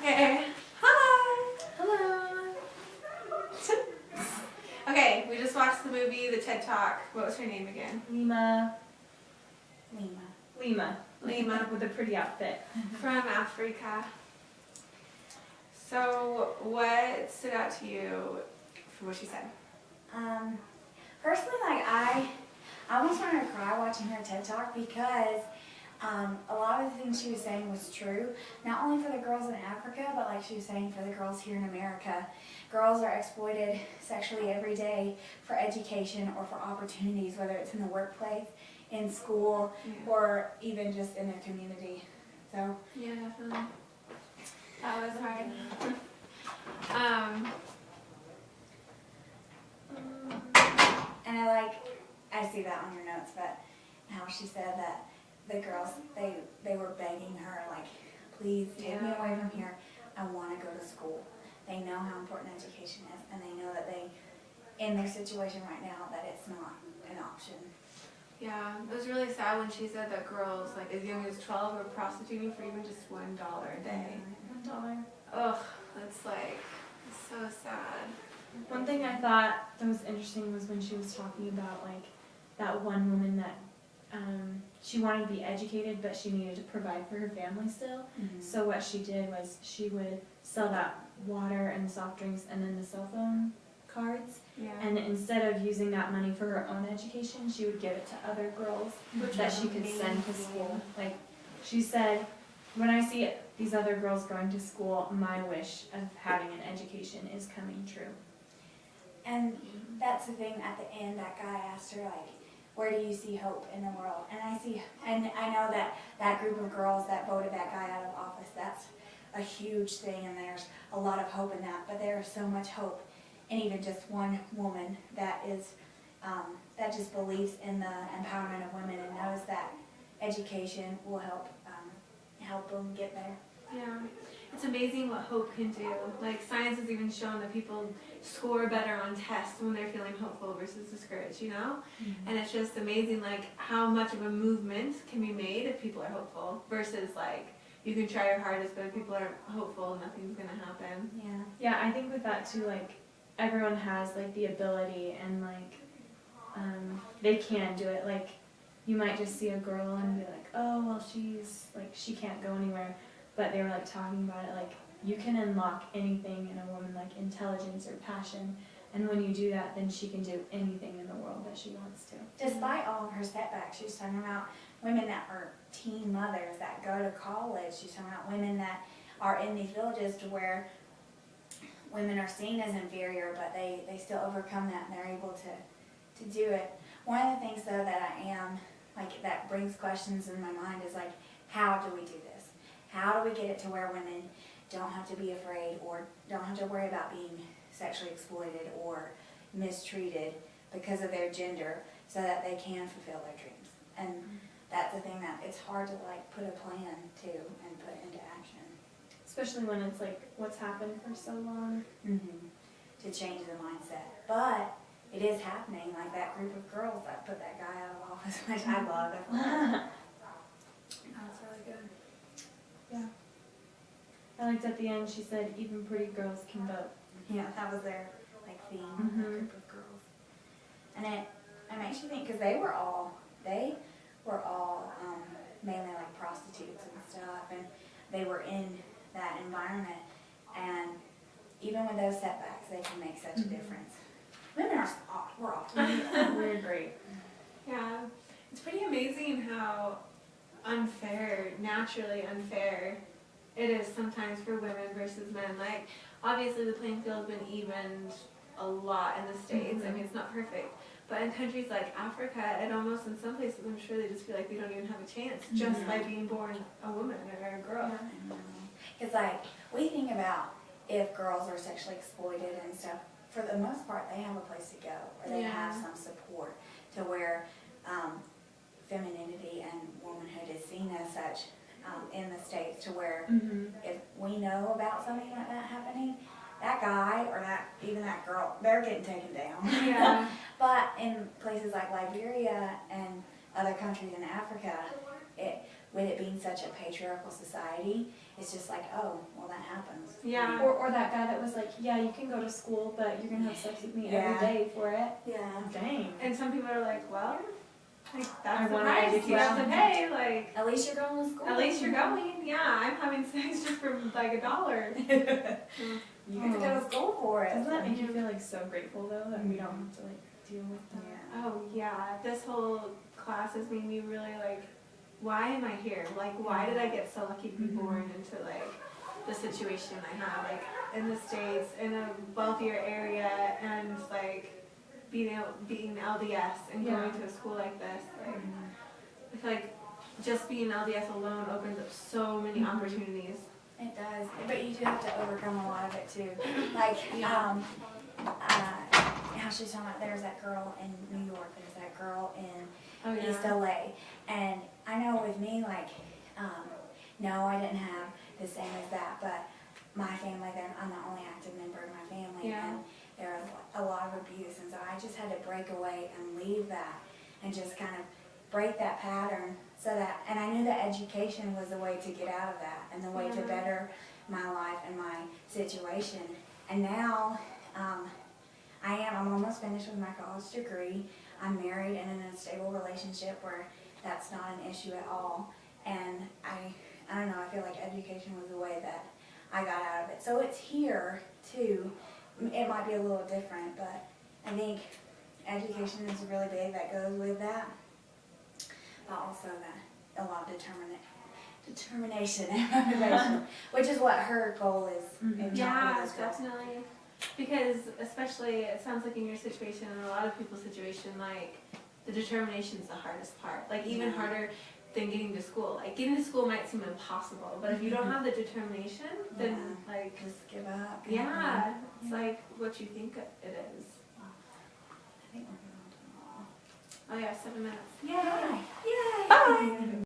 Okay. Hi. Hello. Okay, we just watched the movie, the TED Talk. What was her name again? Leyma Leyma. with a pretty outfit. From Africa. So, what stood out to you from what she said? Personally, I almost wanted to cry watching her TED Talk because a lot of the things she was saying was true, not only for the girls in Africa, but like she was saying for the girls here in America. Girls are exploited sexually every day for education or for opportunities, whether it's in the workplace, in school, or even just in their community. So yeah, definitely. That was hard. And I see that on your notes, but how she said that the girls, they were begging her, like, please take me away from here. I want to go to school. They know how important education is, and they know that in their situation right now, that it's not an option. Yeah, it was really sad when she said that girls, like as young as 12, were prostituting for even just $1 a day. $1. Ugh, that's like so sad. One thing I thought that was interesting was when she was talking about like that one woman that she wanted to be educated, but she needed to provide for her family still. Mm-hmm. So what she did was she would sell that water and soft drinks and then the cell phone cards. Yeah. And instead of using that money for her own education, she would give it to other girls that she could send to school. Like she said, when I see these other girls going to school, my wish of having an education is coming true. And that's the thing at the end, that guy asked her, like, where do you see hope in the world? And I know that group of girls that voted that guy out of office, that's a huge thing, and there's a lot of hope in that, but there is so much hope in even just one woman that is, that just believes in the empowerment of women and knows that education will help them get there. Yeah, it's amazing what hope can do. Like science has even shown that people score better on tests when they're feeling hopeful versus discouraged, you know? Mm-hmm. And it's just amazing like how much of a movement can be made if people are hopeful versus like you can try your hardest, but if people aren't hopeful, nothing's gonna happen. Yeah. Yeah, I think with that too, like everyone has like the ability and like they can do it. Like you might just see a girl and be like, oh well, she can't go anywhere. But they were like talking about it, like you can unlock anything in a woman, like intelligence or passion, and when you do that, then she can do anything in the world that she wants to. Despite all of her setbacks, she was talking about women that are teen mothers that go to college. She's talking about women that are in these villages to where women are seen as inferior, but they still overcome that and they're able to do it. One of the things though that I am, like that brings questions in my mind is like, how do we do this? How do we get it to where women don't have to be afraid or don't have to worry about being sexually exploited or mistreated because of their gender so that they can fulfill their dreams? And that's the thing that it's hard to like put a plan to and put into action. Especially when it's like what's happened for so long. To change the mindset. But it is happening, like that group of girls that put that guy out of office, which I love. That's really good. Yeah. I liked at the end she said even pretty girls can vote. Yeah, that was their like theme, that group of girls. And it makes you think, because they were all mainly like prostitutes and stuff, and they were in that environment, and even with those setbacks, they can make such a difference. Women are soft. We're awesome. We're great. Yeah, it's pretty amazing how naturally unfair it is sometimes for women versus men. Like, obviously the playing field has been evened a lot in the States. I mean, it's not perfect. But in countries like Africa, and almost in some places, I'm sure they just feel like they don't even have a chance just by being born a woman or a girl. Because like, we think about if girls are sexually exploited and stuff, for the most part, they have a place to go, or they have some support to where femininity and womanhood is seen as such in the States, to where if we know about something like that happening, that guy or even that girl, they're getting taken down. Yeah. But in places like Liberia and other countries in Africa, with it being such a patriarchal society, it's just like, oh, well, that happens. Yeah. Or that guy that was like, yeah, you can go to school, but you're gonna have sex with me every day for it. Yeah. Dang. And some people are like, well, like I that's the want price you education. have to pay. Like, At least you're going to school. at least you're going. Yeah, I'm having sex just for like $1. You have to go to school for it. Doesn't that make you feel like so grateful though that we don't have to like deal with that? Yeah. Oh yeah, this whole class has made me really like, why am I here? Like, why did I get so lucky to be born into like the situation I have, like in the States, in a wealthier area, and like being LDS and going to a school like this. Like, I feel like just being LDS alone opens up so many opportunities. It does, but you do have to overcome a lot of it too. Like, how she's talking about, there's that girl in New York, there's that girl in East LA, and I know with me, like, no, I didn't have the same as that, but my family, then I'm the only active member of my family, and there was a lot of abuse, and so I just had to break away and leave that, and just kind of break that pattern, so that, and I knew that education was the way to get out of that, and the way to better my life and my situation, and now, I'm almost finished with my college degree. I'm married and in a stable relationship where that's not an issue at all. And I don't know, I feel like education was the way that I got out of it. So it's here too. It might be a little different, but I think education is really big that goes with that. But also that a lot of determination and motivation, which is what her goal is. In Yeah, definitely. Because especially, it sounds like in your situation and a lot of people's situation, like the determination is the hardest part. Like even harder than getting to school. Like getting to school might seem impossible, but if you don't have the determination, then like just give up. Yeah, it's like what you think it is. I think we're going to Oh yeah, 7 minutes. Yay! Yay! Bye.